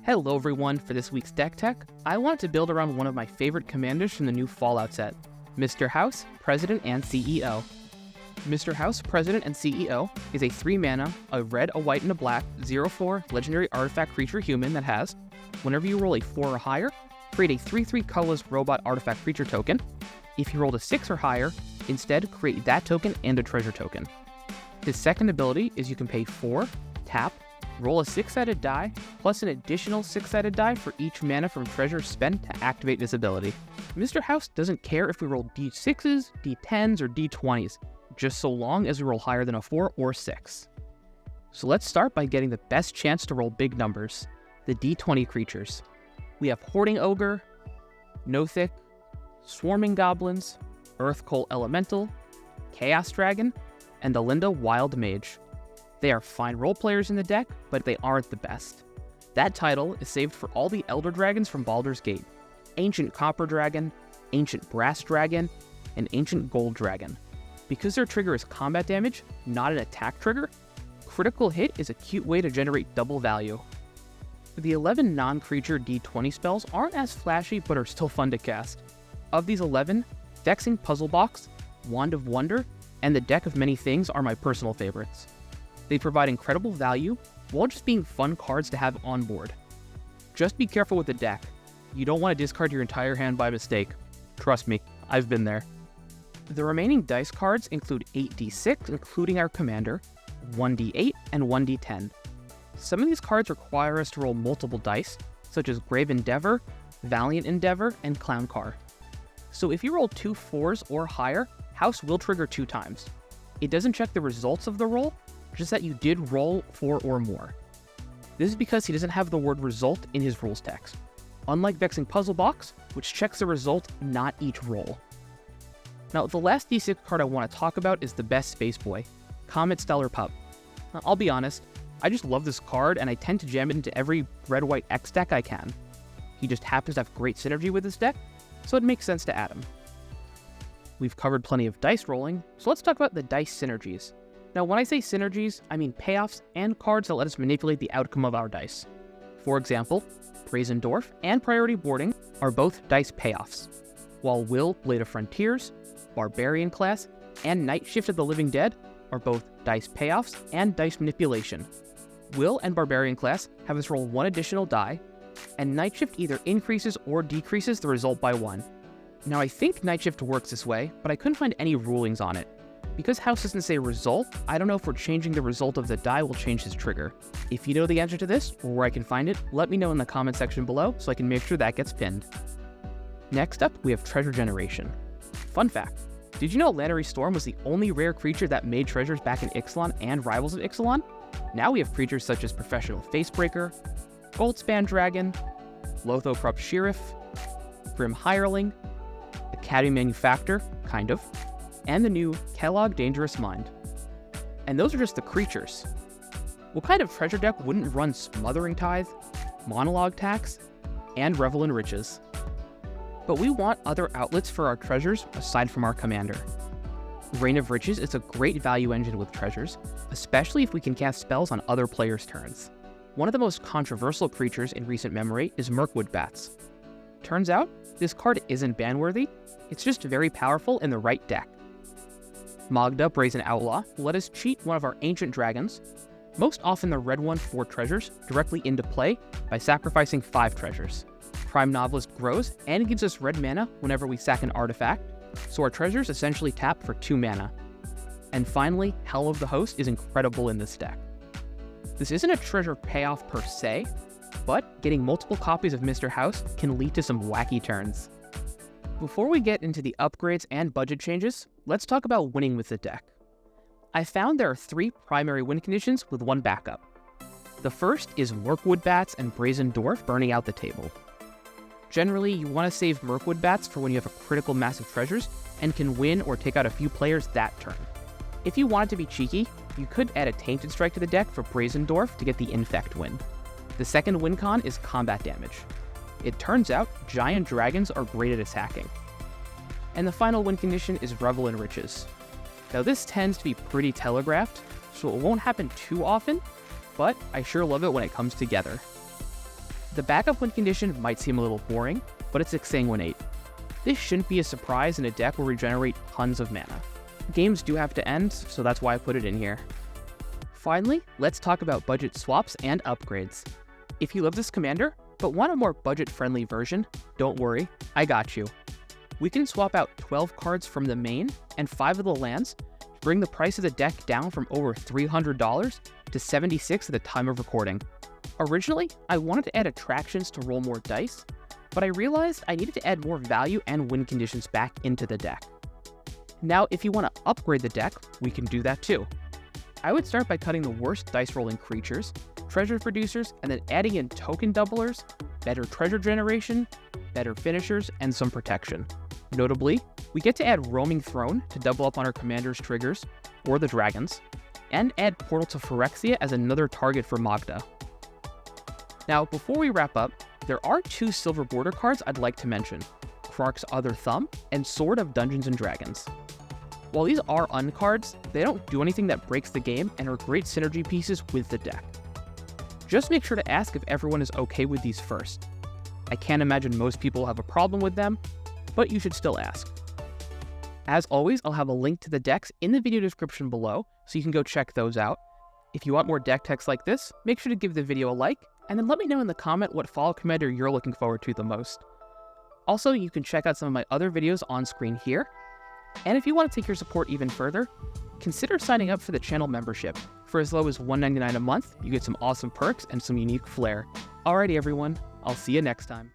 Hello everyone, for this week's Deck Tech, I wanted to build around one of my favorite commanders from the new Fallout set, Mr. House, President, and CEO. Mr. House, President, and CEO is a 3-mana, a red, a white, and a black, 0/4 legendary artifact creature human that has, whenever you roll a 4 or higher, create a 3/3 colorless robot artifact creature token. If you rolled a 6 or higher, instead create that token and a treasure token. His second ability is you can pay 4, tap, roll a 6-sided die, plus an additional 6-sided die for each mana from treasure spent to activate this ability. Mr. House doesn't care if we roll d6s, d10s, or d20s, just so long as we roll higher than a 4 or 6. So let's start by getting the best chance to roll big numbers, the d20 creatures. We have Hoarding Ogre, Nothic, Swarming Goblins, Earthcoal Elemental, Chaos Dragon, and the Linda Wild Mage. They are fine role players in the deck, but they aren't the best. That title is saved for all the Elder Dragons from Baldur's Gate, Ancient Copper Dragon, Ancient Brass Dragon, and Ancient Gold Dragon. Because their trigger is combat damage, not an attack trigger, critical hit is a cute way to generate double value. The 11 non-creature d20 spells aren't as flashy but are still fun to cast. Of these 11, Vexing Puzzle Box, Wand of Wonder, and the Deck of Many Things are my personal favorites. They provide incredible value, while just being fun cards to have on board. Just be careful with the deck. You don't want to discard your entire hand by mistake. Trust me, I've been there. The remaining dice cards include 8d6, including our commander, 1d8, and 1d10. Some of these cards require us to roll multiple dice, such as Grave Endeavor, Valiant Endeavor, and Clown Car. So if you roll 2 4s or higher, House will trigger 2 times. It doesn't check the results of the roll, just that you did roll 4 or more. This is because he doesn't have the word result in his rules text, unlike Vexing Puzzle Box, which checks the result, not each roll. Now, the last D6 card I want to talk about is the best Space Boy, Comet Stellar Pup. Now, I'll be honest, I just love this card and I tend to jam it into every red-white X deck I can. He just happens to have great synergy with this deck, so it makes sense to add him. We've covered plenty of dice rolling, so let's talk about the dice synergies. Now, when I say synergies, I mean payoffs and cards that let us manipulate the outcome of our dice. For example, Brazen Dwarf and Priority Boarding are both dice payoffs, while Will, Blade of Frontiers, Barbarian Class, and Night Shift of the Living Dead are both dice payoffs and dice manipulation. Will and Barbarian Class have us roll 1 additional die, and Night Shift either increases or decreases the result by 1. Now, I think Night Shift works this way, but I couldn't find any rulings on it. Because House doesn't say result, I don't know if we're changing the result of the die will change his trigger. If you know the answer to this, or where I can find it, let me know in the comment section below so I can make sure that gets pinned. Next up, we have Treasure Generation. Fun fact, did you know Lannery Storm was the only rare creature that made treasures back in Ixalan and Rivals of Ixalan? Now we have creatures such as Professional Facebreaker, Goldspan Dragon, Lothokrupp Sheriff, Grim Hireling, Academy Manufactor, kind of, and the new Kellogg Dangerous Mind. And those are just the creatures. What kind of treasure deck wouldn't run Smothering Tithe, Monologue Tax, and Revel in Riches? But we want other outlets for our treasures aside from our commander. Reign of Riches is a great value engine with treasures, especially if we can cast spells on other players' turns. One of the most controversial creatures in recent memory is Mirkwood Bats. Turns out, this card isn't ban-worthy, it's just very powerful in the right deck. Magda, Brazen Outlaw, will let us cheat one of our ancient dragons, most often the red one for treasures, directly into play by sacrificing 5 treasures. Prime Novelist grows and gives us red mana whenever we sack an artifact, so our treasures essentially tap for 2 mana. And finally, Hell of the Host is incredible in this deck. This isn't a treasure payoff per se, but getting multiple copies of Mr. House can lead to some wacky turns. Before we get into the upgrades and budget changes, let's talk about winning with the deck. I found there are 3 primary win conditions with 1 backup. The first is Mirkwood Bats and Brazen Dwarf burning out the table. Generally, you want to save Mirkwood Bats for when you have a critical mass of treasures and can win or take out a few players that turn. If you wanted to be cheeky, you could add a Tainted Strike to the deck for Brazen Dwarf to get the Infect win. The second win con is combat damage. It turns out, giant dragons are great at attacking. And the final win condition is Revel in Riches. Now this tends to be pretty telegraphed, so it won't happen too often, but I sure love it when it comes together. The backup win condition might seem a little boring, but it's exsanguinate. This shouldn't be a surprise in a deck where we generate tons of mana. Games do have to end, so that's why I put it in here. Finally, let's talk about budget swaps and upgrades. If you love this commander, but want a more budget-friendly version, don't worry, I got you. We can swap out 12 cards from the main and 5 of the lands, bring the price of the deck down from over $300 to $76 at the time of recording. Originally, I wanted to add attractions to roll more dice, but I realized I needed to add more value and win conditions back into the deck. Now, if you want to upgrade the deck, we can do that too. I would start by cutting the worst dice rolling creatures, treasure producers, and then adding in token doublers, better treasure generation, better finishers, and some protection. Notably, we get to add Roaming Throne to double up on our commander's triggers, or the dragons, and add Portal to Phyrexia as another target for Magda. Now, before we wrap up, there are 2 silver border cards I'd like to mention, Krark's Other Thumb and Sword of Dungeons & Dragons. While these are uncards, they don't do anything that breaks the game and are great synergy pieces with the deck. Just make sure to ask if everyone is okay with these first. I can't imagine most people have a problem with them, but you should still ask. As always, I'll have a link to the decks in the video description below, so you can go check those out. If you want more deck techs like this, make sure to give the video a like, and then let me know in the comment what Fallout commander you're looking forward to the most. Also, you can check out some of my other videos on screen here, and if you want to take your support even further, consider signing up for the channel membership. For as low as $1.99 a month, you get some awesome perks and some unique flair. Alrighty everyone, I'll see you next time.